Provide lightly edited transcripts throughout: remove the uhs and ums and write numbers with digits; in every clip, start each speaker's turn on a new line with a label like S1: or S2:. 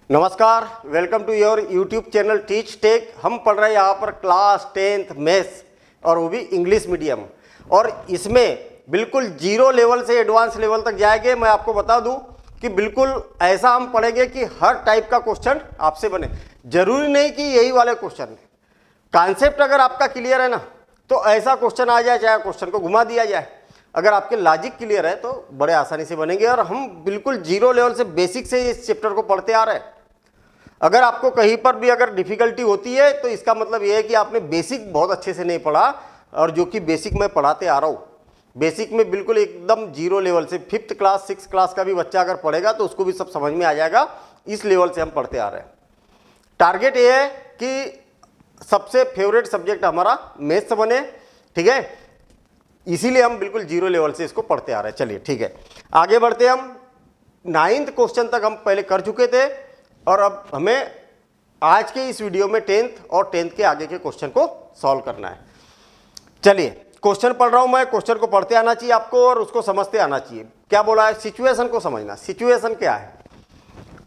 S1: नमस्कार, welcome to your YouTube channel Teach Tech. हम पढ़ रहे हैं यहाँ पर क्लास 10th मैथ्स और वो भी इंग्लिश मीडियम, और इसमें बिल्कुल जीरो लेवल से एडवांस लेवल तक जाएंगे। मैं आपको बता दूं कि बिल्कुल ऐसा हम पढ़ेंगे कि हर टाइप का क्वेश्चन आपसे बने। जरूरी नहीं कि यही वाले क्वेश्चन, कॉन्सेप्ट अगर आपका क्लियर है ना तो ऐसा क्वेश्चन आ जाए, चाहे क्वेश्चन को घुमा दिया जाए। अगर आपके लॉजिक क्लियर है तो बड़े आसानी से बनेंगे। और हम बिल्कुल जीरो लेवल से बेसिक से इस चैप्टर को पढ़ते आ रहे हैं। अगर आपको कहीं पर भी अगर डिफिकल्टी होती है तो इसका मतलब यह है कि आपने बेसिक बहुत अच्छे से नहीं पढ़ा, और जो कि बेसिक मैं पढ़ाते आ रहा हूँ। बेसिक में बिल्कुल एकदम जीरो लेवल से 5th क्लास 6th क्लास का भी बच्चा अगर पढ़ेगा तो उसको भी सब समझ में आ जाएगा। इस लेवल से हम पढ़ते आ रहे हैं। टारगेट ये है कि सबसे फेवरेट सब्जेक्ट हमारा मैथ्स बने, ठीक है। इसीलिए हम बिल्कुल जीरो लेवल से इसको पढ़ते आ रहे हैं। चलिए ठीक है, आगे बढ़ते हैं। हम 9th क्वेश्चन तक हम पहले कर चुके थे, और अब हमें आज के इस वीडियो में 10th और 10th के आगे के क्वेश्चन को सॉल्व करना है। चलिए क्वेश्चन पढ़ रहा हूं मैं। क्वेश्चन को पढ़ते आना चाहिए आपको और उसको समझते आना चाहिए। क्या बोला है, सिचुएशन को समझना। सिचुएशन क्या है,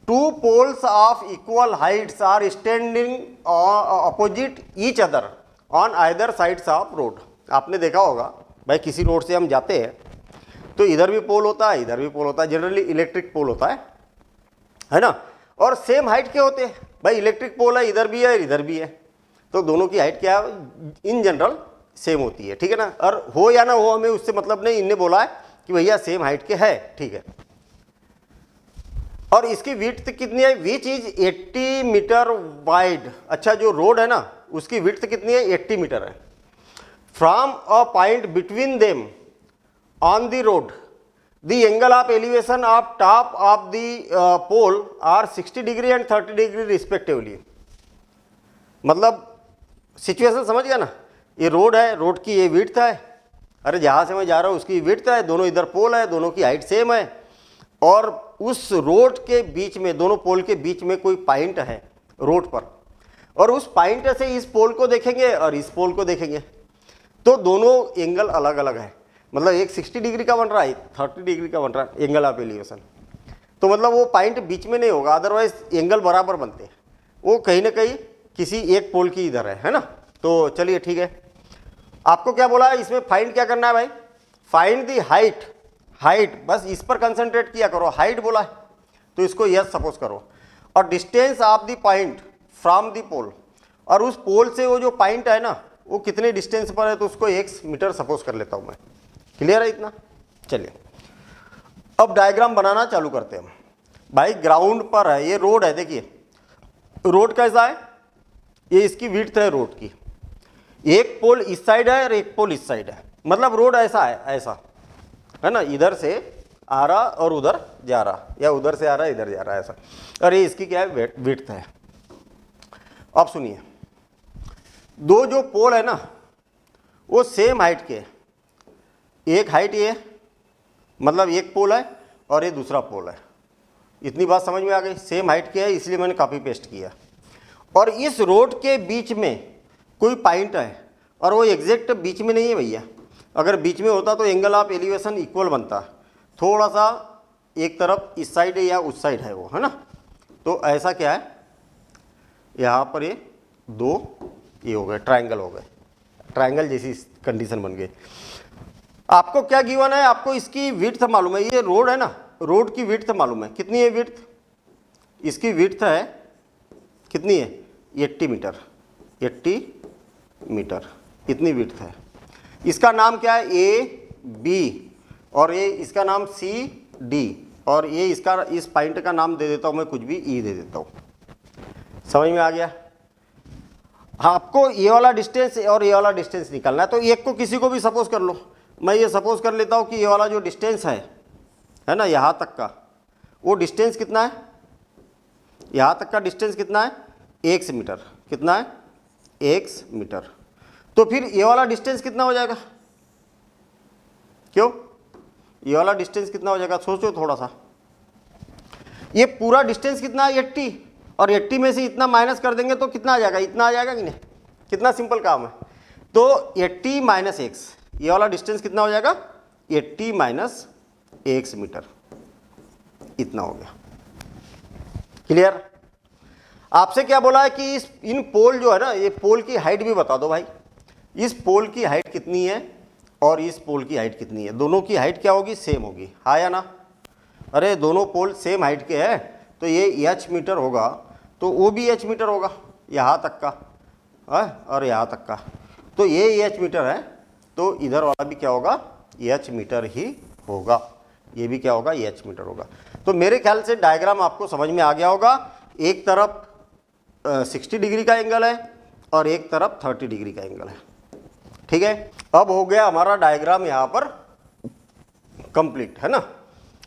S1: two poles of equal heights are standing opposite each other on either sides of road. आपने देखा होगा भाई, किसी रोड से हम जाते हैं तो इधर भी पोल होता है, इधर भी पोल होता है। जनरली इलेक्ट्रिक पोल होता है ना। और सेम हाइट के होते हैं भाई। इलेक्ट्रिक पोल है, इधर भी है इधर भी है, तो दोनों की हाइट क्या है, इन जनरल सेम होती है, ठीक है ना। और हो या ना हो हमें उससे मतलब नहीं। इनने बोला है कि भैया सेम हाइट के है, ठीक है। और इसकी विड्थ कितनी है, विच इज 80 मीटर वाइड। अच्छा, जो रोड है ना उसकी विड्थ कितनी है, 80 मीटर है। From a point between them on the road the angle of elevation of top of the pole are 60 degree and 30 degree respectively। मतलब सिचुएशन समझ गया ना। ये रोड है, रोड की ये विड्थ है। अरे जहाँ से मैं जा रहा हूँ उसकी विड्थ है, दोनों इधर पोल है, दोनों की हाइट सेम है। और उस रोड के बीच में, दोनों पोल के बीच में कोई पॉइंट है रोड पर, और उस पॉइंट से इस पोल को देखेंगे और इस पोल को देखेंगे तो दोनों एंगल अलग अलग है। मतलब एक 60 डिग्री का बन रहा है, 30 डिग्री का बन रहा है एंगल ऑफ एलिवेशन। तो मतलब वो पॉइंट बीच में नहीं होगा, अदरवाइज एंगल बराबर बनते हैं। वो कहीं ना कहीं किसी एक पोल की इधर है ना। तो चलिए ठीक है, आपको क्या बोला है इसमें, फाइंड क्या करना है भाई, फाइंड दी हाइट। हाइट बस इस पर कंसंट्रेट किया करो। हाइट बोला है तो इसको यस सपोज करो। और distance of the point from the pole, और उस पोल से वो जो पॉइंट है ना वो कितने डिस्टेंस पर है, तो उसको x मीटर सपोज कर लेता हूं मैं। क्लियर है इतना। चलिए अब डायग्राम बनाना चालू करते हैं। भाई ग्राउंड पर है, ये रोड है। देखिए रोड कैसा है, ये इसकी विड्थ है रोड की। एक पोल इस साइड है और एक पोल इस साइड है। मतलब रोड ऐसा है, ऐसा है ना, इधर से आ रहा और उधर जा रहा, या उधर से आ रहा इधर जा रहा है, ऐसा। और ये इसकी क्या है, विड्थ है। अब सुनिए, दो जो पोल है ना वो सेम हाइट के। एक हाइट ये, मतलब एक पोल है और ये दूसरा पोल है। इतनी बात समझ में आ गई। सेम हाइट के है, इसलिए मैंने कॉपी पेस्ट किया। और इस रोड के बीच में कोई पॉइंट है, और वो एग्जैक्ट बीच में नहीं है भैया। अगर बीच में होता तो एंगल ऑफ एलिवेशन इक्वल बनता। थोड़ा सा एक तरफ इस साइड है या उस साइड है वो, है ना। तो ऐसा क्या है, यहाँ पर ये दो ये हो गए, ट्रायंगल हो गए। ट्रायंगल जैसी कंडीशन बन गई। आपको क्या गिवन है, आपको इसकी विड्थ मालूम है। ये रोड है ना, रोड की विड्थ मालूम है। कितनी है विड्थ, इसकी विड्थ है कितनी है, 80 मीटर। 80 मीटर इतनी विड्थ है। इसका नाम क्या है, ए बी, और ये इसका नाम सी डी, और ये इसका इस पॉइंट का नाम दे देता हूँ मैं कुछ भी, ई दे देता हूँ। समझ में आ गया। हाँ, आपको ये वाला डिस्टेंस और ये वाला डिस्टेंस निकालना है। तो एक को किसी को भी सपोज कर लो। मैं ये सपोज कर लेता हूँ कि ये वाला जो डिस्टेंस है ना यहाँ तक का, वो डिस्टेंस कितना है, यहाँ तक का डिस्टेंस कितना है, x मीटर। कितना है, x मीटर। तो फिर ये वाला डिस्टेंस कितना हो जाएगा, क्यों, ये वाला डिस्टेंस कितना हो जाएगा, सोचो थोड़ा सा। ये पूरा डिस्टेंस कितना है, 80, और 80 में से इतना माइनस कर देंगे तो कितना आ जाएगा, इतना आ जाएगा कि नहीं। कितना सिंपल काम है। तो 80 माइनस x, ये वाला डिस्टेंस कितना हो जाएगा, 80 माइनस x मीटर, इतना हो गया। क्लियर। आपसे क्या बोला है कि इन पोल जो है ना, ये पोल की हाइट भी बता दो भाई। इस पोल की हाइट कितनी है और इस पोल की हाइट कितनी है, दोनों की हाइट क्या होगी, सेम होगी, हाँ या ना। अरे दोनों पोल सेम हाइट के हैं तो ये h मीटर होगा तो वो भी h मीटर होगा, यहाँ तक का है और यहाँ तक का, तो ये h मीटर है तो इधर वाला भी क्या होगा, h मीटर ही होगा, ये भी क्या होगा, h मीटर होगा। तो मेरे ख्याल से डायग्राम आपको समझ में आ गया होगा। एक तरफ 60 डिग्री का एंगल है और एक तरफ 30 डिग्री का एंगल है, ठीक है। अब हो गया हमारा डायग्राम यहाँ पर कंप्लीट, है ना।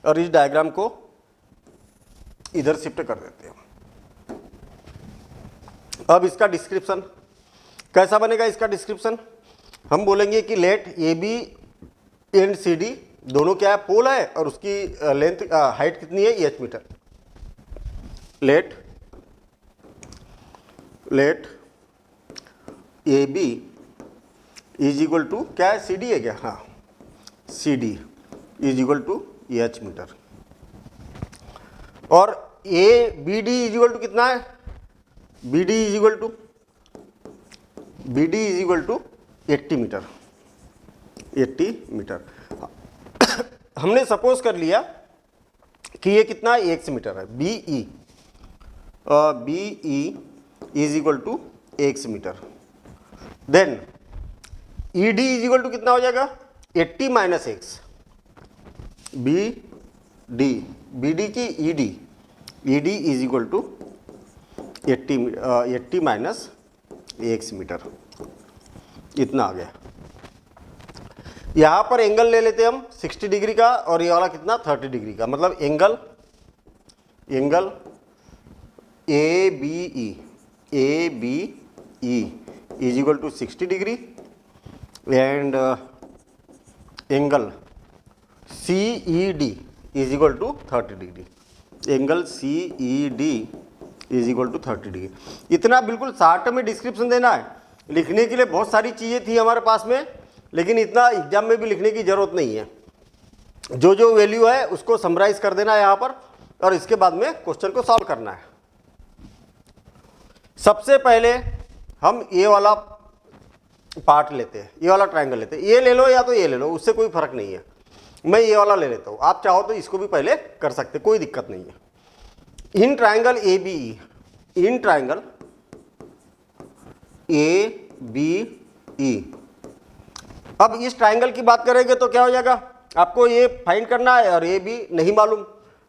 S1: और इस डायग्राम को इधर शिफ्ट कर देते हैं। अब इसका डिस्क्रिप्शन कैसा बनेगा, इसका डिस्क्रिप्शन हम बोलेंगे कि let A B and C D दोनों क्या है, पोल है और उसकी लेंथ हाइट कितनी है, h metre. Let A B is equal to क्या है, सी डी है क्या, हाँ C D is equal to h metre, और A B D is equal to कितना है, B D is equal to 80 metre, 80 metre. हमने सपोज कर लिया कि ये कितना है, x मीटर है, B E is equal to x metre. Then E D is equal to कितना हो जाएगा, 80 माइनस एक्स, बी डी की E D is equal to 80 minus x metre, इतना आ गया। यहाँ पर एंगल ले लेते हैं हम 60 डिग्री का और ये वाला कितना 30 डिग्री का, मतलब angle A B E is equal to 60 degree and angle C E D is equal to 30 degree, angle C E D is equal to 30 degree. इतना बिल्कुल शॉर्ट में डिस्क्रिप्शन देना है। लिखने के लिए बहुत सारी चीज़ें थी हमारे पास में, लेकिन इतना एग्जाम में भी लिखने की ज़रूरत नहीं है। जो जो वैल्यू है उसको समराइज कर देना है यहाँ पर और इसके बाद में क्वेश्चन को सॉल्व करना है। सबसे पहले हम ये वाला पार्ट लेते हैं, ये वाला ट्रायंगल लेते हैं, ये ले लो या तो ये ले लो, उससे कोई फर्क नहीं है। मैं ये वाला ले लेता हूँ, आप चाहो तो इसको भी पहले कर सकते, कोई दिक्कत नहीं है। इन ट्रायंगल ए बी ई, अब इस ट्रायंगल की बात करेंगे तो क्या हो जाएगा, आपको ये फाइंड करना है और ये भी नहीं मालूम,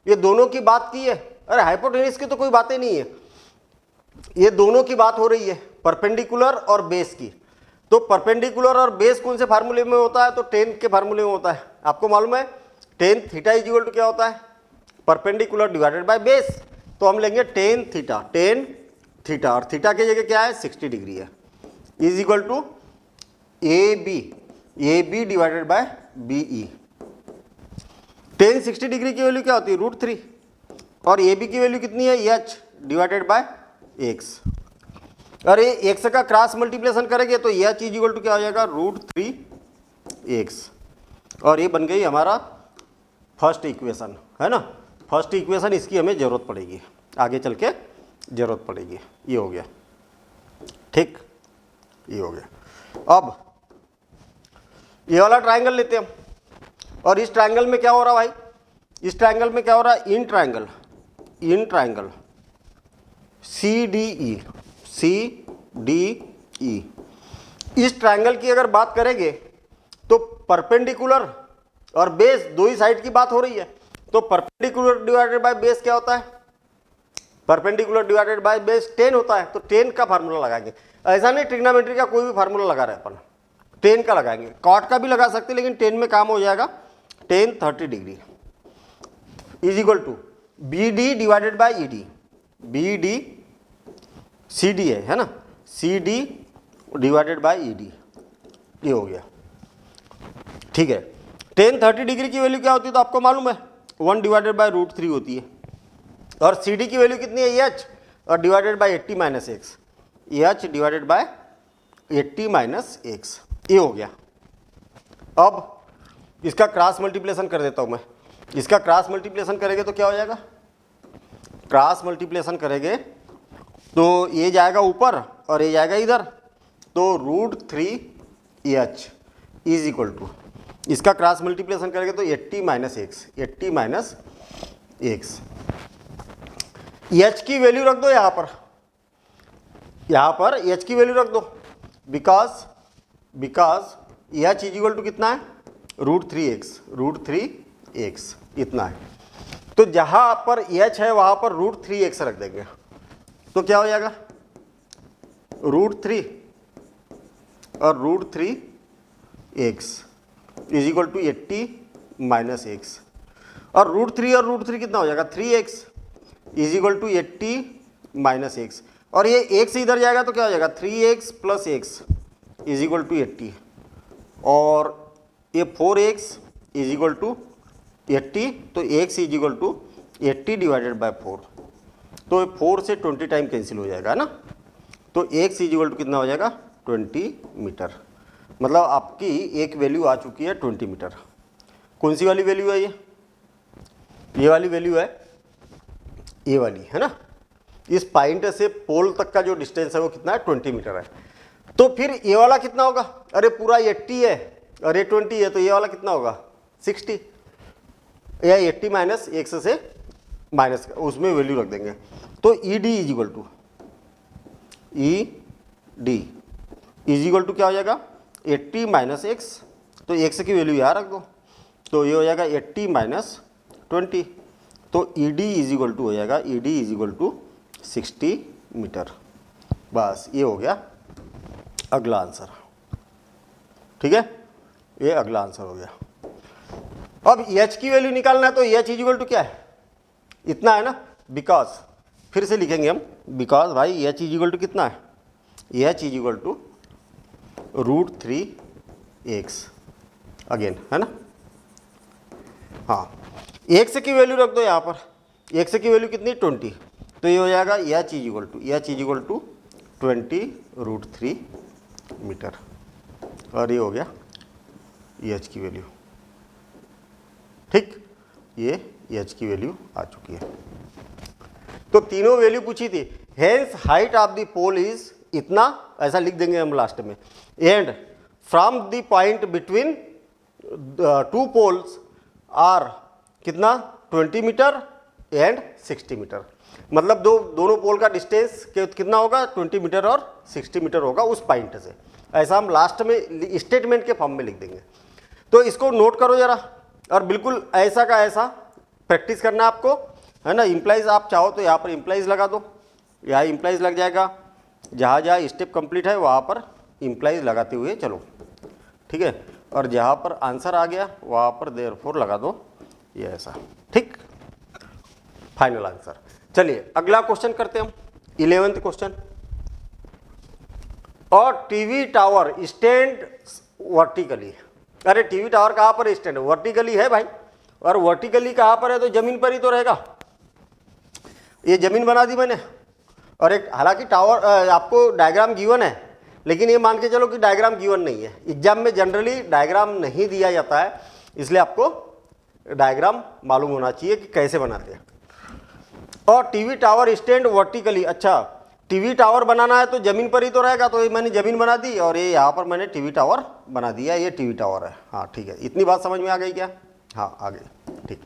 S1: ये दोनों की बात की है। अरे हाइपोटेन्यूज की तो कोई बातें नहीं है, ये दोनों की बात हो रही है, परपेंडिकुलर और बेस की। तो परपेंडिकुलर और बेस कौन से फार्मूले में होता है, तो टेन के फार्मूले में होता है। आपको मालूम है tan theta is equal to क्या होता है, परपेंडिकुलर डिवाइडेड बाय बेस। तो हम लेंगे टेन थीटा और थीटा की जगह क्या है 60 डिग्री है, is equal to A B divided by B E. Tan 60 degree की वैल्यू क्या होती है, √3, और ए बी की वैल्यू कितनी है, h डिवाइडेड बाय एक्स। और ये एक्स का क्रॉस मल्टीप्लिकेशन करेंगे तो यह चीज इक्वल टू क्या हो जाएगा, √3x, और ये बन गई हमारा फर्स्ट इक्वेशन, है ना। फर्स्ट इक्वेशन इसकी हमें ज़रूरत पड़ेगी, आगे चल के ज़रूरत पड़ेगी। ये हो गया, ठीक, ये हो गया। अब ये वाला ट्रायंगल लेते हैं हम, और इस ट्रायंगल में क्या हो रहा भाई, इस ट्रायंगल में क्या हो रहा है, in triangle C D E. इस ट्रायंगल की अगर बात करेंगे तो परपेंडिकुलर और बेस दो ही साइड की बात हो रही है। तो परपेंडिकुलर डिवाइडेड बाय बेस क्या होता है, परपेंडिकुलर डिवाइडेड बाय बेस 10 होता है। तो 10 का फार्मूला लगाएंगे, ऐसा नहीं ट्रिग्नोमेट्री का कोई भी फार्मूला लगा रहे अपन, 10 का लगाएंगे, कॉट का भी लगा सकते लेकिन 10 में काम हो जाएगा। 10 30 degree is equal to B D divided by E D, B D C D है ना, C D divided by E D, ये हो गया, ठीक है। 10 30 डिग्री की वैल्यू क्या होती है तो आपको मालूम है 1 डिवाइडेड बाय √3 होती है, और सी डी की वैल्यू कितनी है h, और divided bye 80 minus x, h divided bye 80 minus x, ये हो गया। अब इसका क्रॉस मल्टीप्लिकेशन कर देता हूं मैं, इसका क्रॉस मल्टीप्लिकेशन करेंगे तो क्या हो जाएगा, क्रॉस मल्टीप्लिकेशन करेंगे तो ये जाएगा ऊपर और ये जाएगा इधर, तो √3h इज इक्वल टू, इसका क्रॉस मल्टीप्लिकेशन करेंगे तो 80 minus x, 80 minus x. H की वैल्यू रख दो यहाँ पर एच की वैल्यू रख दो, because H is equal to कितना है, √3x इतना है। तो जहाँ पर एच है वहाँ पर √3x रख देंगे, तो क्या हो जाएगा, √3 और √3x is equal to 80 minus x, और √3 कितना हो जाएगा, 3x is equal to 80 minus x, और ये x इधर जाएगा तो क्या हो जाएगा, 3x plus x is equal to 80, और ये 4x इज इक्वल टू 80, तो x is equal to 80 divided by 4, तो 4 से 20 टाइम कैंसिल हो जाएगा ना, तो x इज इक्वल टू कितना हो जाएगा, 20 मीटर। मतलब आपकी एक वैल्यू आ चुकी है 20 मीटर। कौन सी वाली वैल्यू है ये वाली वैल्यू है, ये वाली है ना। इस पॉइंट से पोल तक का जो डिस्टेंस है वो कितना है, 20 मीटर है। तो फिर ये वाला कितना होगा, अरे पूरा 80 है और ये 20 है, तो ये वाला कितना होगा, 60, या 80 माइनस एक्स से माइनस उसमें वैल्यू रख देंगे। तो E D is equal to, E D is equal to क्या हो जाएगा, 80 माइनस एक्स, तो एक्स की वैल्यू यहाँ रख दो, तो ये हो जाएगा 80 माइनस 20, तो E D is equal to हो जाएगा, E D is equal to 60 metre. बस ये हो गया अगला आंसर, ठीक है, ये अगला आंसर हो गया। अब एच की वैल्यू निकालना है, तो एच इज इक्वल टू क्या है, इतना है ना, बिकॉज फिर से लिखेंगे हम, बिकॉज भाई एच इज इक्वल टू कितना है, H is equal to √3x again, है ना। हाँ, एक्स की वैल्यू रख दो यहाँ पर, एक्स की वैल्यू कितनी, 20, तो ये हो जाएगा H is equal to 20 √3 metre, और ये हो गया एच की वैल्यू, ठीक, ये एच की वैल्यू आ चुकी है। तो तीनों वैल्यू पूछी थी, hence height of the pole is इतना, ऐसा लिख देंगे हम लास्ट में, and from the point between 2 poles are कितना, 20 मीटर एंड 60 मीटर, मतलब दोनों पोल का डिस्टेंस कितना होगा, 20 मीटर और 60 मीटर होगा उस पॉइंट से। ऐसा हम लास्ट में स्टेटमेंट के फॉर्म में लिख देंगे। तो इसको नोट करो जरा, और बिल्कुल ऐसा का ऐसा प्रैक्टिस करना है आपको, है ना। इम्प्लाइज आप चाहो तो यहाँ पर इम्प्लाइज लगा दो, यहाँ इम्प्लाइज लग जाएगा, जहाँ जहाँ स्टेप कंप्लीट है वहाँ पर इम्प्लाइज लगाते हुए चलो, ठीक है, और जहाँ पर आंसर आ गया वहाँ पर देयरफॉर लगा दो, ये ऐसा, ठीक, फाइनल आंसर। चलिए अगला क्वेश्चन करते हैं हम, 11th क्वेश्चन। और टीवी टावर स्टैंड वर्टिकली, अरे टीवी टावर कहाँ पर स्टैंड, वर्टिकली है भाई, और वर्टिकली कहाँ पर है, तो जमीन पर ही तो रहेगा। ये जमीन बना दी मैंने, और एक हालांकि टावर आपको डायग्राम गिवन है, लेकिन ये मान के चलो कि डायग्राम गिवन नहीं है। एग्जाम में जनरली डायग्राम नहीं दिया जाता है, इसलिए आपको डायग्राम मालूम होना चाहिए कि कैसे बनाते हैं। और टीवी टावर स्टैंड वर्टिकली, अच्छा टीवी टावर बनाना है तो जमीन पर ही तो रहेगा, तो ये मैंने जमीन बना दी, और ये यहाँ पर मैंने टीवी टावर बना दिया, ये टीवी टावर है। हाँ ठीक है, इतनी बात समझ में आ गई क्या, हाँ आ गई, ठीक।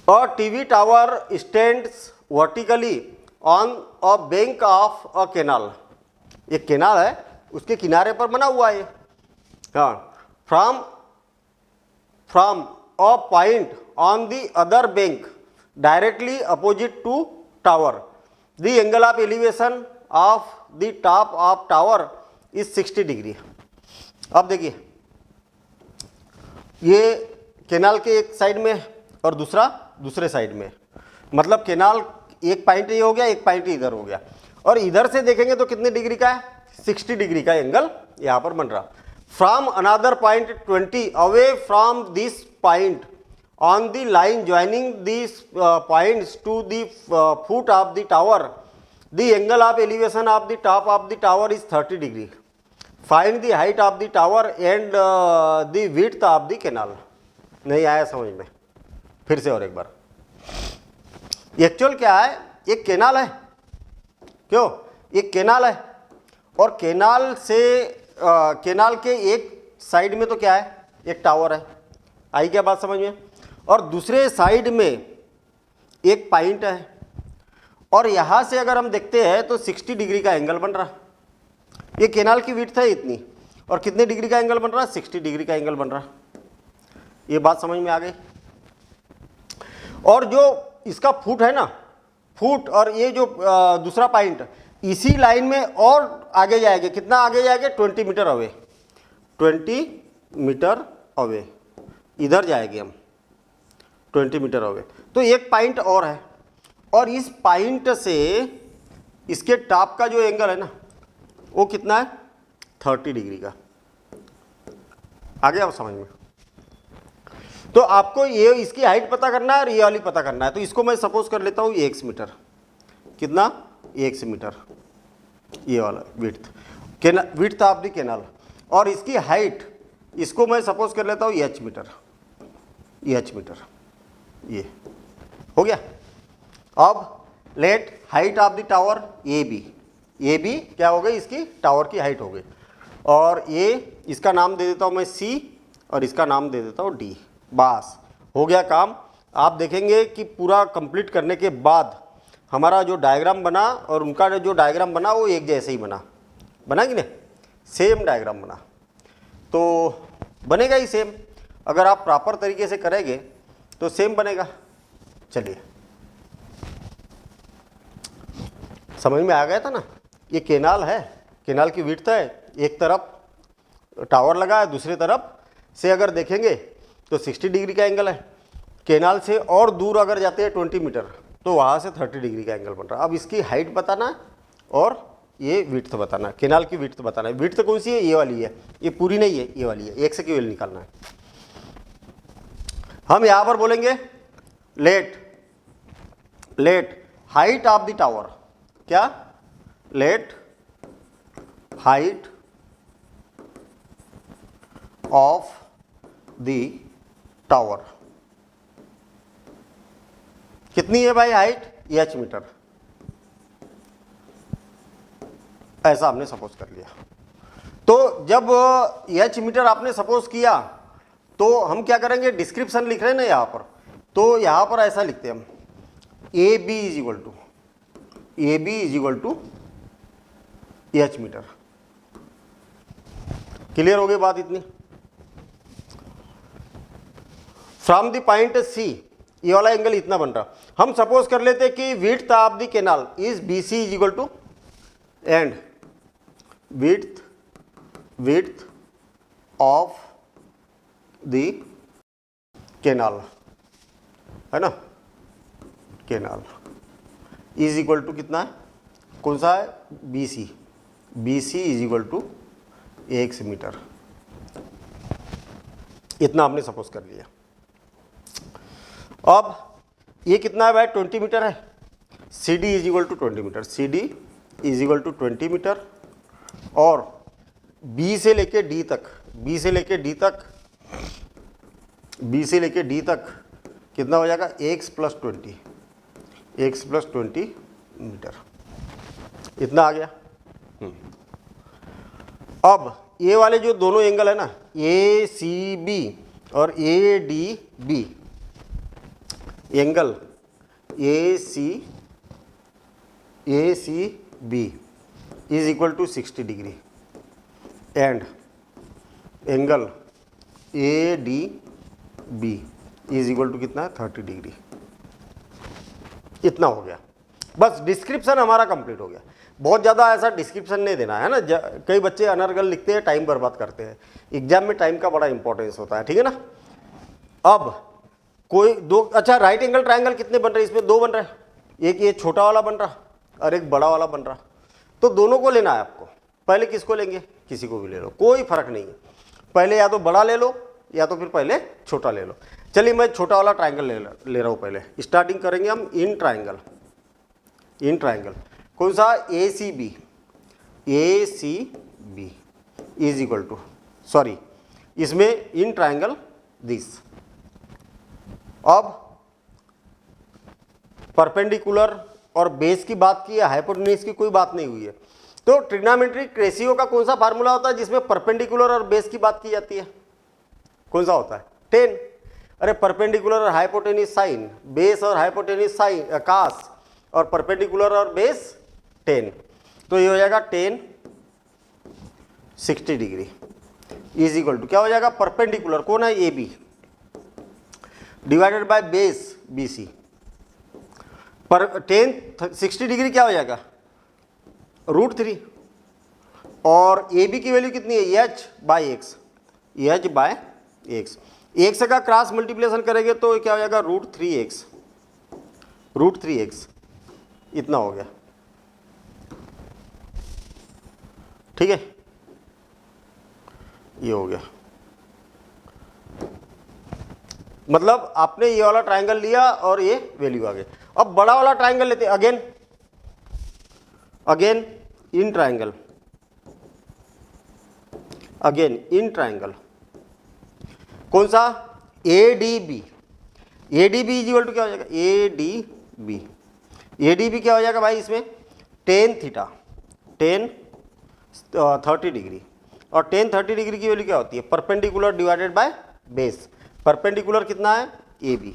S1: और TV tower stands vertically on a bank of a canal, एक कैनाल है उसके किनारे पर बना हुआ है। हाँ, from a point on the other bank directly opposite to tower, the angle of elevation of the top of tower is 60 degree. अब देखिए, ये कैनाल के एक साइड में और दूसरा दूसरे साइड में, मतलब कैनाल एक पॉइंट ये हो गया, एक पॉइंट इधर हो गया, और इधर से देखेंगे तो कितने डिग्री का है, 60 डिग्री का एंगल यहाँ पर बन रहा। From another point 20 away from this point on the line joining this points to the foot of the tower, the angle of elevation of the top of the tower is 30 degree. Find the height of the tower and the width of the canal. नहीं आया समझ में, फिर से और एक बार। Actual क्या है, एक कैनाल है क्यों? एक केनाल है और केनाल से केनाल के एक साइड में तो क्या है, एक टावर है। आई क्या बात समझ में? और दूसरे साइड में एक पॉइंट है और यहाँ से अगर हम देखते हैं तो 60 डिग्री का एंगल बन रहा। ये केनाल की विड्थ है इतनी और कितने डिग्री का एंगल बन रहा? 60 डिग्री का एंगल बन रहा। ये बात समझ में आ गई? और जो इसका फुट है ना, फुट और ये जो दूसरा पॉइंट इसी लाइन में और आगे जाएंगे। कितना आगे जाएंगे? 20 मीटर अवे, 20 मीटर अवे इधर जाएंगे हम, 20 मीटर अवे। तो एक पॉइंट और है और इस पॉइंट से इसके टॉप का जो एंगल है ना वो कितना है? 30 डिग्री का। आ गया आप समझ में? तो आपको ये इसकी हाइट पता करना है और ये वाली पता करना है। तो इसको मैं सपोज कर लेता हूँ x मीटर। कितना? x मीटर, ये वाला width, width of the canal. और इसकी हाइट, इसको मैं सपोज कर लेता हूँ h मीटर, h मीटर। ये हो गया। अब let height of the tower A B क्या हो गई? इसकी टावर की हाइट हो गई। और ये इसका नाम दे देता हूँ मैं C और इसका नाम दे देता हूँ D। बस हो गया काम। आप देखेंगे कि पूरा कंप्लीट करने के बाद हमारा जो डायग्राम बना और उनका जो डायग्राम बना वो एक जैसे ही बना कि नहीं? सेम डायग्राम बना। तो बनेगा ही सेम। अगर आप प्रॉपर तरीके से करेंगे तो सेम बनेगा। चलिए, समझ में आ गया था ना? ये केनाल है, केनाल की विड्थ है, एक तरफ टावर लगा है, दूसरी तरफ से अगर देखेंगे तो 60 डिग्री का एंगल है। केनाल से और दूर अगर जाते हैं 20 मीटर तो वहाँ से 30 डिग्री का एंगल बन रहा है। अब इसकी हाइट बताना है और ये विड्थ बताना है, केनाल की विड्थ बताना है। विड्थ कौन सी है? ये वाली है, ये पूरी नहीं है, ये वाली है। एक से केवल निकालना है। हम यहाँ पर बोलेंगे let height of the tower. क्या? Let height of the tower कितनी है भाई? Height h metre. ऐसा आपने सपोज कर लिया। तो जब h मीटर आपने सपोज किया तो हम क्या करेंगे? डिस्क्रिप्शन लिख रहे हैं ना यहाँ पर, तो यहाँ पर ऐसा लिखते हैं हम A B is equal to h metre. Clear हो गई बात इतनी? फ्रॉम द पॉइंट C, ये वाला एंगल इतना बन रहा। हम सपोज कर लेते कि width of the canal is BC is equal to and width of the canal है ना, केनाल इज इक्वल टू कितना है? कौन सा है? BC is equal to x metre. इतना आपने सपोज कर लिया। अब ये कितना है भाई? 20 मीटर है। CD is equal to 20 metre, CD is equal to 20 metre. और B से लेके D तक, B से लेके D तक कितना हो जाएगा? x plus 20 metre. इतना आ गया। अब ये वाले जो दोनों एंगल है ना, ACB और ADB, angle ACB is equal to 60 degree and angle ADB is equal to कितना है? 30 डिग्री। इतना हो गया। बस डिस्क्रिप्शन हमारा कंप्लीट हो गया। बहुत ज़्यादा ऐसा डिस्क्रिप्शन नहीं देना है ना। कई बच्चे अनर्गल लिखते हैं, टाइम बर्बाद करते हैं। एग्जाम में टाइम का बड़ा इंपॉर्टेंस होता है, ठीक है ना। अब कोई दो, अच्छा राइट एंगल ट्रायंगल कितने बन रहे हैं? इसमें दो बन रहे हैं, एक ये छोटा वाला बन रहा और एक बड़ा वाला बन रहा। तो दोनों को लेना है आपको। पहले किसको लेंगे? किसी को भी ले लो, कोई फर्क नहीं है। पहले या तो बड़ा ले लो या तो फिर पहले छोटा ले लो। चलिए मैं छोटा वाला ट्रायंगल ले रहा हूँ। पहले स्टार्टिंग करेंगे हम इन ट्रायंगल। कौन सा? ACB is equal to, sorry इसमें इन ट्रायंगल दिस। अब परपेंडिकुलर और बेस की बात की है, हाइपोटेन्यूज की कोई बात नहीं हुई है। तो ट्रिग्नोमेट्रिक रेशियो का कौन सा फार्मूला होता है जिसमें परपेंडिकुलर और बेस की बात की जाती है? कौन सा होता है? 10। अरे परपेंडिकुलर और हाइपोटेन्यूज साइन, बेस और हाइपोटेन्यूज साइन कास, और परपेंडिकुलर और बेस 10। तो ये हो जाएगा 10 60 डिग्री इज इक्वल टू क्या हो जाएगा? परपेंडिकुलर कौन है? A B divided by base B C. पर 10 60 डिग्री क्या हो जाएगा? √3। और ए बी की वैल्यू कितनी है? H by x, H by x. X का क्रॉस मल्टीप्लिकेशन करेंगे तो क्या हो जाएगा? √3x, √3x इतना हो गया। ठीक है, ये हो गया। मतलब आपने ये वाला ट्रायंगल लिया और ये वैल्यू आ गई। अब बड़ा वाला ट्रायंगल लेते हैं, अगेन इन ट्रायंगल, कौन सा? ADB। ADB is equal to क्या हो जाएगा? ADB क्या हो जाएगा भाई? इसमें tan थीटा, tan 30 डिग्री, और tan 30 डिग्री की वैल्यू क्या होती है? Perpendicular divided by base. Perpendicular कितना है? AB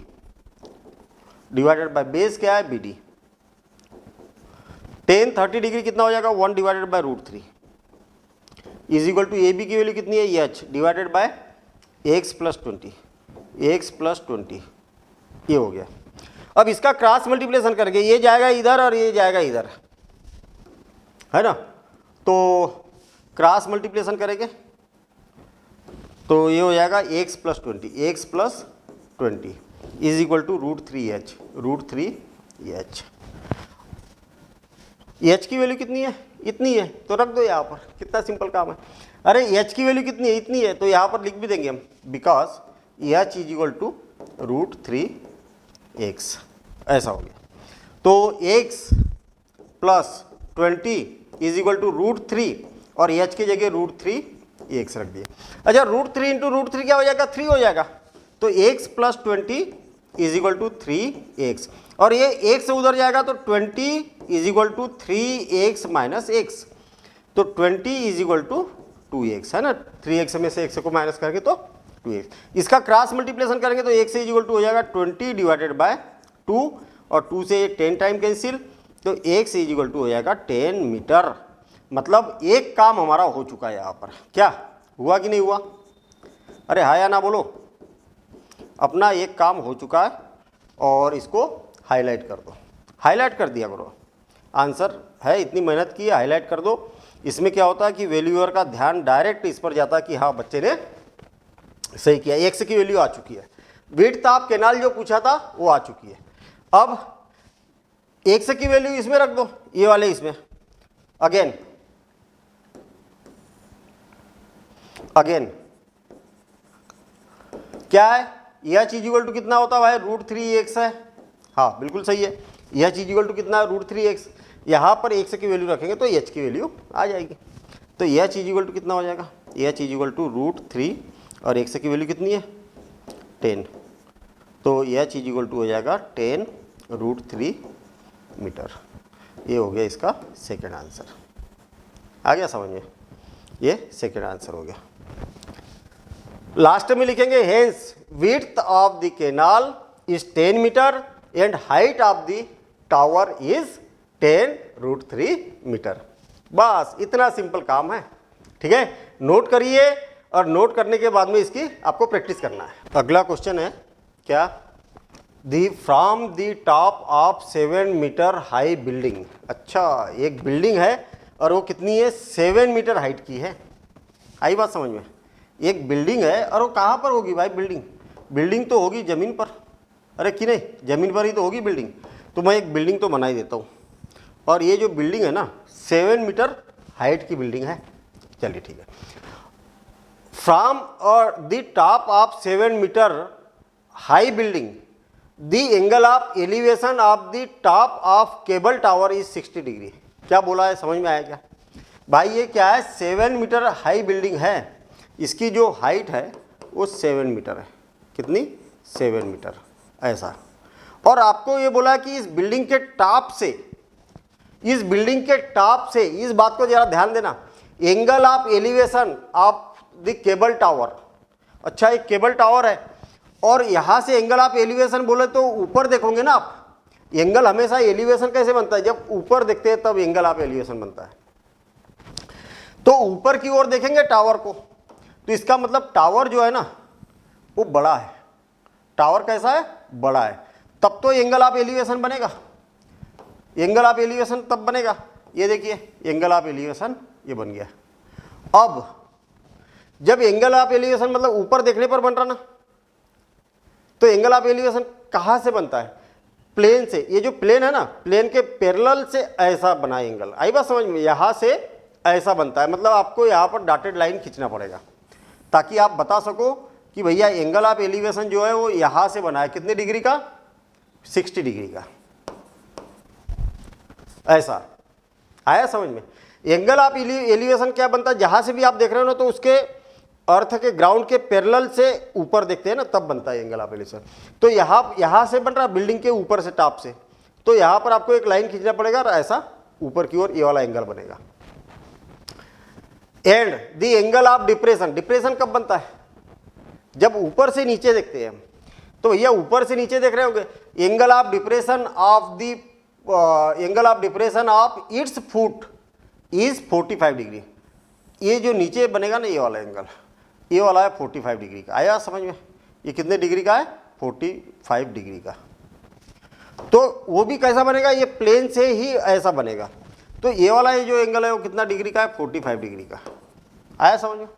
S1: डिवाइडेड बाय बेस क्या है? BD। tan 30 डिग्री कितना हो जाएगा? 1 divided by √3 is equal to AB की वैल्यू कितनी है? H divided by x plus 20, ये हो गया। अब इसका क्रॉस मल्टीप्लिकेशन करके ये जाएगा इधर और ये जाएगा इधर, है ना? तो क्रॉस मल्टीप्लिकेशन करेंगे तो ये हो जाएगा x plus 20 is equal to √3h, h की वैल्यू कितनी है? इतनी है, तो रख दो यहाँ पर। कितना सिंपल काम है। अरे h की वैल्यू कितनी है? इतनी है, तो यहाँ पर लिख भी देंगे हम, because h is equal to √3x, ऐसा हो गया। तो x plus 20 is equal to √3 और h की जगह √3x रख दिया। अच्छा, √3 इंटू √3 क्या हो जाएगा? 3 हो जाएगा। तो x plus 20 is equal to 3x, और ये x से उधर जाएगा तो 20 is equal to 3x minus x, तो 20 इज इक्वल टू 2x, है ना? 3x में से x को माइनस करके तो 2x। इसका क्रॉस मल्टीप्लिकेशन करेंगे तो x इज इक्वल टू हो जाएगा 20 डिवाइडेड बाय 2, और 2 से 10 टाइम कैंसिल, तो x इज इक्वल टू हो जाएगा 10 मीटर। मतलब एक काम हमारा हो चुका है यहाँ पर। क्या हुआ कि नहीं हुआ? अरे हाँ या ना बोलो। अपना एक काम हो चुका है, और इसको हाईलाइट कर दो, हाईलाइट कर दिया करो। आंसर है, इतनी मेहनत की है, हाईलाइट कर दो। इसमें क्या होता है कि वैल्यूअर का ध्यान डायरेक्ट इस पर जाता है कि हाँ बच्चे ने सही किया। x की वैल्यू आ चुकी है, विड्थ ऑफ कैनाल जो पूछा था वो आ चुकी है। अब x की वैल्यू इसमें रख दो, ये वाले इसमें। अगेन क्या है? यह चीज इक्वल टू कितना होता है भाई? √3x है। हाँ बिल्कुल सही है। यह चीज इक्वल टू कितना है? √3x। यहाँ पर x की वैल्यू रखेंगे तो h की वैल्यू आ जाएगी। तो यह चीज इक्वल टू कितना हो जाएगा? यह चीज इक्वल टू √3 और x की वैल्यू कितनी है? 10। तो यह चीज इक्वल टू हो जाएगा 10 √3 मीटर। ये हो गया इसका सेकेंड आंसर। आ गया समझ में? ये सेकेंड आंसर हो गया। लास्ट में लिखेंगे hence width of the canal is 10 metre and height of the tower is 10 √3 metre. बस इतना सिंपल काम है। ठीक है, नोट करिए, और नोट करने के बाद में इसकी आपको प्रैक्टिस करना है। अगला क्वेश्चन है क्या? From the top of 7 metre high building. अच्छा, एक बिल्डिंग है और वो कितनी है? 7 मीटर हाइट की है। आई बात समझ में? एक बिल्डिंग है और वो कहाँ पर होगी भाई? बिल्डिंग तो होगी ज़मीन पर। अरे कि नहीं, ज़मीन पर ही तो होगी बिल्डिंग। तो मैं एक बिल्डिंग तो बना ही देता हूँ, और ये जो बिल्डिंग है ना 7 मीटर हाइट की बिल्डिंग है। चलिए ठीक है। From the top of 7 metre high building the angle of elevation of the top of cable tower is 60 degree. क्या बोला है, समझ में आया क्या भाई? ये क्या है? 7 मीटर हाई बिल्डिंग है, इसकी जो हाइट है वो 7 मीटर है। कितनी? 7 मीटर, ऐसा। और आपको ये बोला कि इस बिल्डिंग के टॉप से, इस बिल्डिंग के टॉप से, इस बात को जरा ध्यान देना, angle of elevation of the cable tower. अच्छा, एक केबल टावर है और यहां से एंगल ऑफ एलिवेशन बोले तो ऊपर देखोगे ना आप, एंगल हमेशा एलिवेशन कैसे बनता है, जब ऊपर देखते हैं तब एंगल ऑफ एलिवेशन बनता है। तो ऊपर की ओर देखेंगे टावर को, तो इसका मतलब टावर जो है ना वो बड़ा है। टावर कैसा है, बड़ा है, तब तो एंगल ऑफ एलिवेशन बनेगा। एंगल ऑफ एलिवेशन तब बनेगा, ये देखिए एंगल ऑफ एलिवेशन ये बन गया। अब जब एंगल ऑफ एलिवेशन मतलब ऊपर देखने पर बन रहा ना, तो एंगल ऑफ एलिवेशन कहाँ से बनता है, प्लेन से। ये जो प्लेन है ना, प्लेन के पैरेलल से ऐसा बना एंगल, आई बात समझ में, यहाँ से ऐसा बनता है। मतलब आपको यहाँ पर डॉटेड लाइन खींचना पड़ेगा ताकि आप बता सको कि भैया एंगल ऑफ एलिवेशन जो है वो यहाँ से बना है कितने डिग्री का, 60 डिग्री का। ऐसा आया समझ में। एंगल ऑफ एलिवेशन क्या बनता है, जहाँ से भी आप देख रहे हो ना तो उसके अर्थ के ग्राउंड के पैरेलल से ऊपर देखते हैं ना, तब बनता है एंगल ऑफ एलिवेशन। तो यहाँ से बन रहा बिल्डिंग के ऊपर से, टॉप से, तो यहाँ पर आपको एक लाइन खींचना पड़ेगा और ऐसा ऊपर की ओर ये वाला एंगल बनेगा। And the angle of depression, depression कब बनता है, जब ऊपर से नीचे देखते हैं। तो भैया ऊपर से नीचे देख रहे होंगे, angle of depression of the angle of depression of its foot is 45 degree. ये जो नीचे बनेगा ना ये वाला एंगल, ये वाला है 45 डिग्री का। आया समझ में, ये कितने डिग्री का है, 45 डिग्री का। तो वो भी कैसा बनेगा, ये प्लेन से ही ऐसा बनेगा। तो ये वाला ये जो एंगल है वो कितना डिग्री का है, 45 डिग्री का। आया समझ में।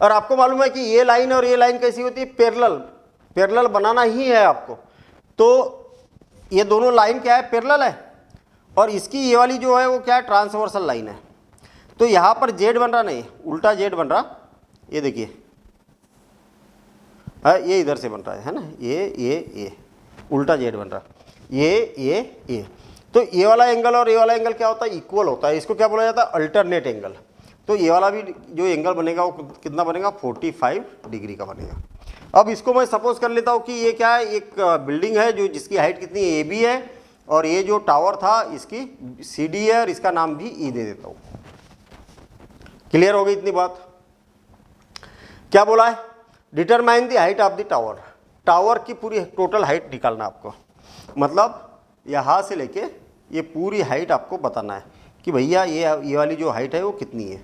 S1: और आपको मालूम है कि ये लाइन और ये लाइन कैसी होती है, पैरेलल, पैरेलल बनाना ही है आपको। तो ये दोनों लाइन क्या है, पैरेलल है, और इसकी ये वाली जो है वो क्या है, ट्रांसवर्सल लाइन है। तो यहाँ पर जेड बन रहा, नहीं उल्टा जेड बन रहा, ये देखिए, ये इधर से बन रहा है ना, ये उल्टा जेड बन रहा, ये। तो ये वाला एंगल और ये वाला एंगल क्या होता है, इक्वल होता है। इसको क्या बोला जाता है, अल्टरनेट एंगल। तो ये वाला भी जो एंगल बनेगा वो कितना बनेगा, 45 डिग्री का बनेगा। अब इसको मैं सपोज कर लेता हूँ कि ये क्या है, एक बिल्डिंग है जो जिसकी हाइट कितनी है, AB है, और ये जो टावर था इसकी CD है, और इसका नाम भी E दे देता हूँ। क्लियर हो गई इतनी बात। क्या बोला है, determine the height of the tower. Tower की पूरी टोटल हाइट निकालना आपको, मतलब यहाँ से लेके ये पूरी हाइट आपको बताना है कि भैया ये वाली जो हाइट है वो कितनी है।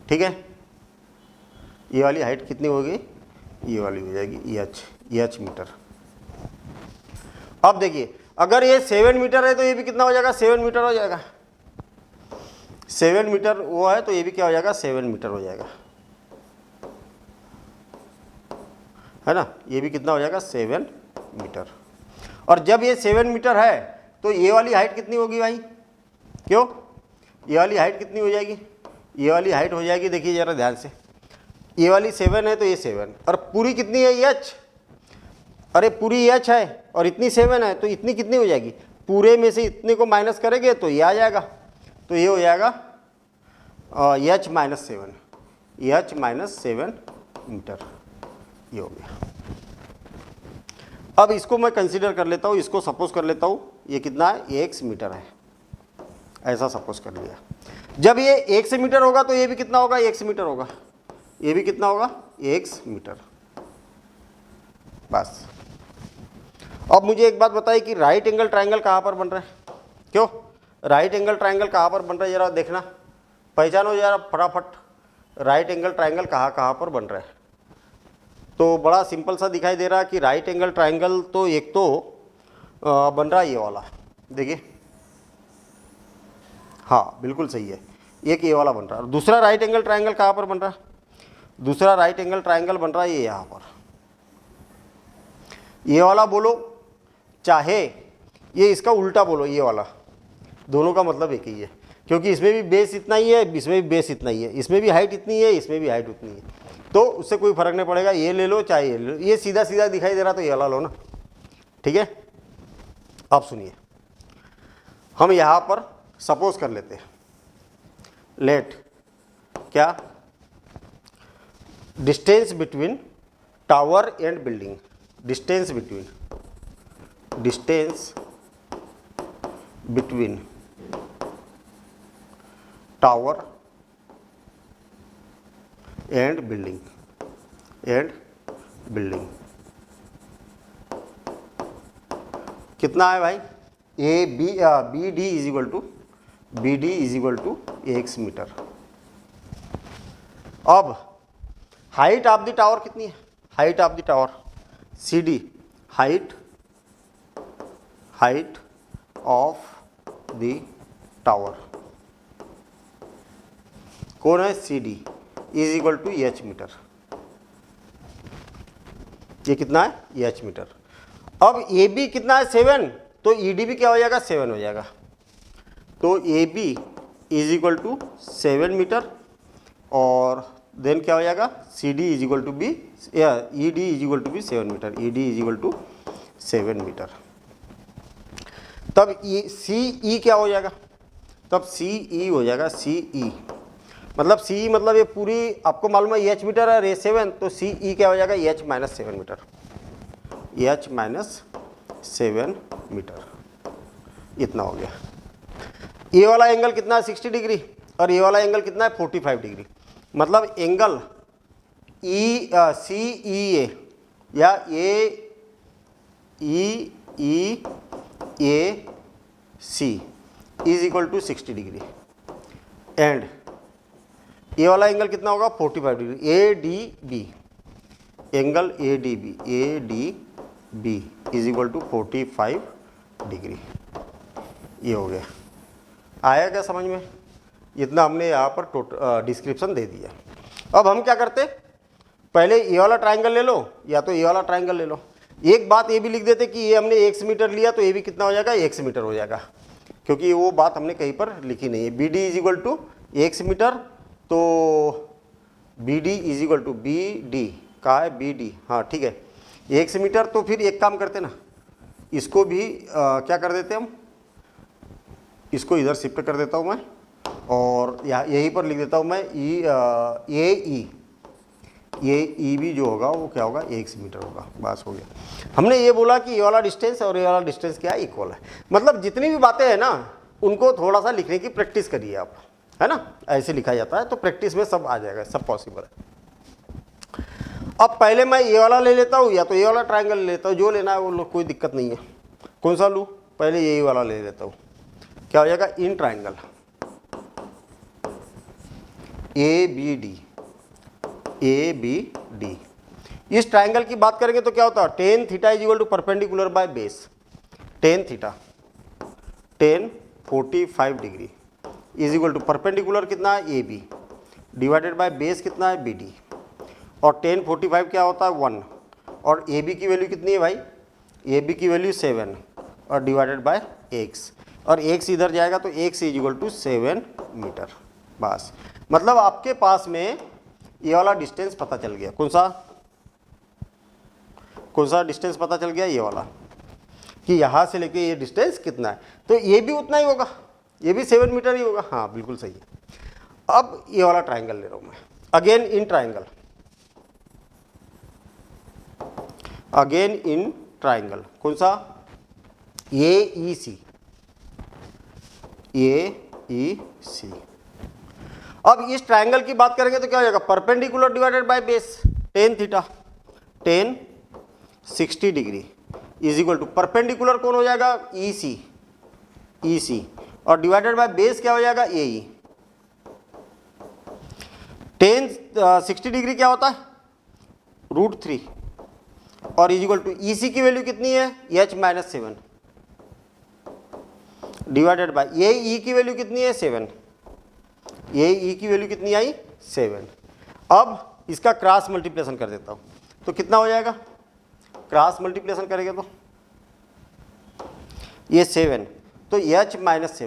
S1: ठीक है, ये वाली हाइट कितनी होगी, ये वाली हो जाएगी EH मीटर। अब देखिए, अगर ये 7 मीटर है तो ये भी कितना हो जाएगा, 7 मीटर हो जाएगा। 7 मीटर वो है तो ये भी क्या हो जाएगा, 7 मीटर हो जाएगा, है ना। ये भी कितना हो जाएगा, 7 मीटर। और जब ये 7 मीटर है तो ये वाली हाइट कितनी होगी भाई, क्यों, ये वाली हाइट कितनी हो जाएगी, ये वाली हाइट हो जाएगी, देखिए ज़रा ध्यान से, ये वाली 7 है तो ये 7, और पूरी कितनी है, EH, अरे पूरी EH है और इतनी 7 है, तो इतनी कितनी हो जाएगी, पूरे में से इतने को माइनस करेंगे तो ये आ जाएगा, तो ये हो जाएगा EH - 7, EH - 7 मीटर, ये हो गया। अब इसको मैं कंसीडर कर लेता हूँ, इसको सपोज कर लेता हूँ, ये कितना है, 1 मीटर है, ऐसा सपोज कर लिया। जब ये 1 मीटर होगा तो ये भी कितना होगा, 1 मीटर होगा, ये भी कितना होगा, 1 मीटर। बस। अब मुझे एक बात बताइए कि राइट एंगल ट्रायंगल कहाँ पर बन रहा है, क्यों राइट एंगल ट्रायंगल कहाँ पर बन रहा है, जरा देखना, पहचानो जरा फटाफट, राइट एंगल ट्रायंगल कहाँ पर बन रहा है। तो बड़ा सिंपल सा दिखाई दे रहा है कि राइट एंगल ट्रायंगल तो एक तो बन रहा है ये वाला, देखिए, हाँ बिल्कुल सही है, एक ये वाला बन रहा है। और दूसरा राइट एंगल ट्रायंगल कहाँ पर बन रहा है, दूसरा राइट एंगल ट्रायंगल बन रहा है ये यहाँ पर, ये वाला बोलो चाहे ये इसका उल्टा बोलो, ये वाला, दोनों का मतलब एक ही है, क्योंकि इसमें भी बेस इतना ही है, इसमें भी बेस इतना ही है, इसमें भी हाइट इतनी है, इसमें भी हाइट उतनी है, तो उससे कोई फर्क नहीं पड़ेगा, ये ले लो चाहे ये ले लो, ये सीधा सीधा दिखाई दे रहा तो ये वाला लो ना। ठीक है, अब सुनिए, हम यहाँ पर सपोज कर लेते हैं, लेट क्या, distance between tower and building, distance between tower and building कितना है भाई, B D is equal to x metre. अब हाइट ऑफ द टावर कितनी है, height of the tower C D, height of the tower कौन है, C D is equal to H metre. ये कितना है, एच मीटर। अब ए बी कितना है 7, तो ई डी भी क्या हो जाएगा 7 हो जाएगा। तो A B is equal to 7 metre और देन क्या हो जाएगा C D is equal to B, E D is equal to B 7 metre, E D is equal to 7 metre. तब सी ई क्या हो जाएगा, तब सी ई हो जाएगा, सी ई मतलब सी मतलब ये पूरी आपको मालूम है एच मीटर है, रे 7, तो सी ई क्या हो जाएगा H minus 7 metre, H minus 7 metre. इतना हो गया। ये वाला एंगल कितना है 60 डिग्री और ये वाला एंगल कितना है 45 डिग्री। मतलब एंगल सी ई ए या A C is equal to 60 degree and ये वाला एंगल कितना होगा 45 degree. A D B, angle A D B is equal to 45 degree. ये हो गया। आया क्या समझ में? इतना हमने यहाँ पर डिस्क्रिप्शन दे दिया। अब हम क्या करते, पहले ये वाला ट्राइंगल ले लो या तो ये वाला ट्राइंगल ले लो। एक बात ये भी लिख देते कि ये हमने x मीटर लिया तो ये भी कितना हो जाएगा x मीटर हो जाएगा, क्योंकि वो बात हमने कहीं पर लिखी नहीं है। B D is equal to x metre, तो B D is equal to B D कहा है बी डी, हाँ ठीक है एक्स मीटर। तो फिर एक काम करते ना, इसको भी क्या कर देते हम, इसको इधर शिफ्ट कर देता हूँ मैं और यहाँ यहीं पर लिख देता हूँ मैं ये ई भी जो होगा वो क्या होगा एक्स मीटर होगा। बस हो गया। हमने ये बोला कि ये वाला डिस्टेंस और ये वाला डिस्टेंस क्या है, इक्वल है। मतलब जितनी भी बातें हैं ना उनको थोड़ा सा लिखने की प्रैक्टिस करिए आप, है ना। ऐसे लिखा जाता है तो प्रैक्टिस में सब आ जाएगा, सब पॉसिबल है। अब पहले मैं ये वाला ले लेता हूँ या तो ये वाला ट्राइंगल ले लेता हूँ, जो लेना है वो लो, कोई दिक्कत नहीं है। कौन सा लूँ? पहले यही वाला ले लेता हूँ। क्या हो जाएगा in triangle A B D. इस ट्राइंगल की बात करेंगे तो क्या होता है, tan theta is equal to perpendicular by base, tan theta 45 degree is equal to perpendicular कितना है A B divided by base कितना है बी डी। और 1045 क्या होता है 1 और ए बी की वैल्यू कितनी है भाई, ए बी की वैल्यू 7 और डिवाइडेड बाय एक्स, और एक्स इधर जाएगा तो x is equal to 7 metre. बस मतलब आपके पास में ये वाला डिस्टेंस पता चल गया। कौन सा डिस्टेंस पता चल गया, ये वाला, कि यहाँ से लेके ये डिस्टेंस कितना है। तो ये भी उतना ही होगा, ये भी 7 मीटर ही होगा। हाँ बिल्कुल सही है। अब ये वाला ट्राइंगल ले रहा हूँ मैं, अगेन इन ट्राइंगल। कौन सा, ए ई सी। अब इस ट्राइंगल की बात करेंगे तो क्या हो जाएगा, perpendicular divided by base tan theta 60 degree is equal to perpendicular कौन हो जाएगा ई सी और डिवाइडेड बाय बेस क्या हो जाएगा ए ई। 60 डिग्री क्या होता है √3 और इज इक्वल टू ई सी की वैल्यू कितनी है एच माइनस 7 डिवाइडेड बाय ए ई की वैल्यू कितनी है 7, ए ई की वैल्यू कितनी आई 7। अब इसका क्रॉस मल्टीप्लिकेशन कर देता हूँ तो कितना हो जाएगा, क्रॉस मल्टीप्लिकेशन करेंगे तो ये 7 तो h minus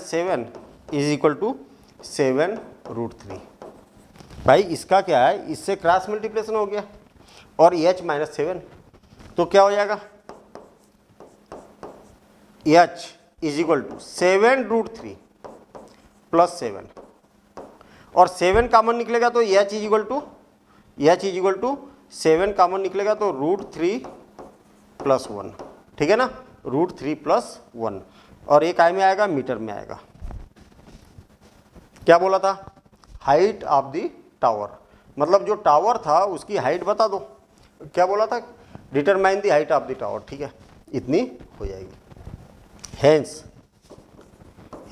S1: 7 is equal to 7√3। भाई इसका क्या है, इससे क्रॉस मल्टीप्लिकेशन हो गया और एच माइनस 7 तो क्या हो जाएगा H is equal to 7√3 plus 7 और 7 कॉमन निकलेगा तो h is equal to 7 common निकलेगा तो √3 + 1, ठीक है ना, √3 + 1, और ये काय में आएगा, मीटर में आएगा। क्या बोला था, हाइट ऑफ द टावर, मतलब जो टावर था उसकी हाइट बता दो। क्या बोला था, determine the height of the tower, ठीक है, इतनी हो जाएगी।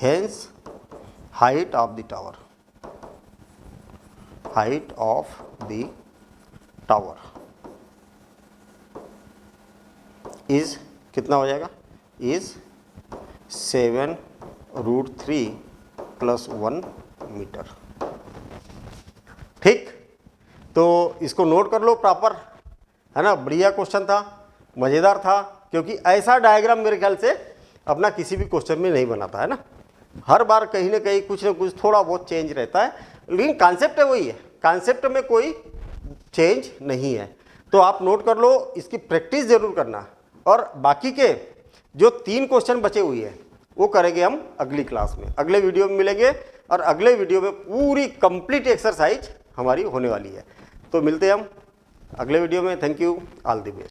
S1: Hence height of the tower, height of the tower is कितना हो जाएगा, इज 7 √3 + 1 मीटर। ठीक, तो इसको नोट कर लो प्रॉपर, है ना। बढ़िया क्वेश्चन था, मज़ेदार था, क्योंकि ऐसा डायग्राम मेरे ख्याल से अपना किसी भी क्वेश्चन में नहीं बनाता है ना। हर बार कहीं ना कहीं कुछ ना कुछ थोड़ा बहुत चेंज रहता है, लेकिन कॉन्सेप्ट है वही है, कॉन्सेप्ट में कोई चेंज नहीं है। तो आप नोट कर लो, इसकी प्रैक्टिस जरूर करना, और बाकी के जो 3 क्वेश्चन बचे हुए हैं वो करेंगे हम अगली क्लास में, अगले वीडियो में मिलेंगे, और अगले वीडियो में पूरी कंप्लीट एक्सरसाइज हमारी होने वाली है। तो मिलते हैं हम अगले वीडियो में। Thank you, all the best.